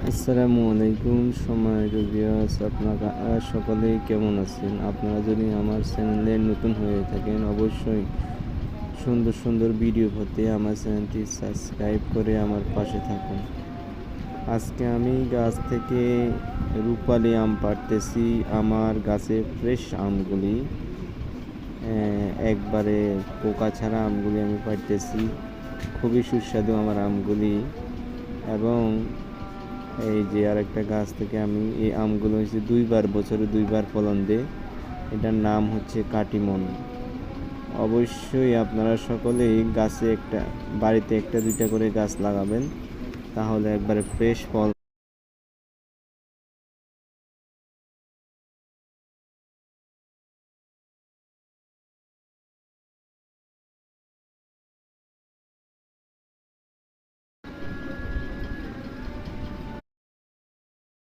আসসালামু আলাইকুম সম্মানিত ভিউয়ার্স, আপনারা সকলেই কেমন আছেন? আপনারা যদি আমার চ্যানেলে নতুন হয়ে থাকেন অবশ্যই সুন্দর সুন্দর ভিডিও পেতে আমার চ্যানেলটি সাবস্ক্রাইব করে আমার পাশে থাকুন। আজকে আমি গাছ থেকে রূপালি আম পাড়তেছি। আমার গাছে ফ্রেশ আমগুলি, একবারে পোকা ছাড়া আমগুলি আমি পাড়তেছি। খুবই সুস্বাদু আমার আমগুলি। এবং এই যে আরেকটা গাছ থেকে আমি এই আমগুলো হচ্ছে বছরে দুইবার ফলন দেয়। এটার নাম হচ্ছে কাটিমন। অবশ্যই আপনারা সকলেই বাড়িতে একটা দুইটা করে গাছ লাগাবেন, তাহলে একবারে ফ্রেশ ফল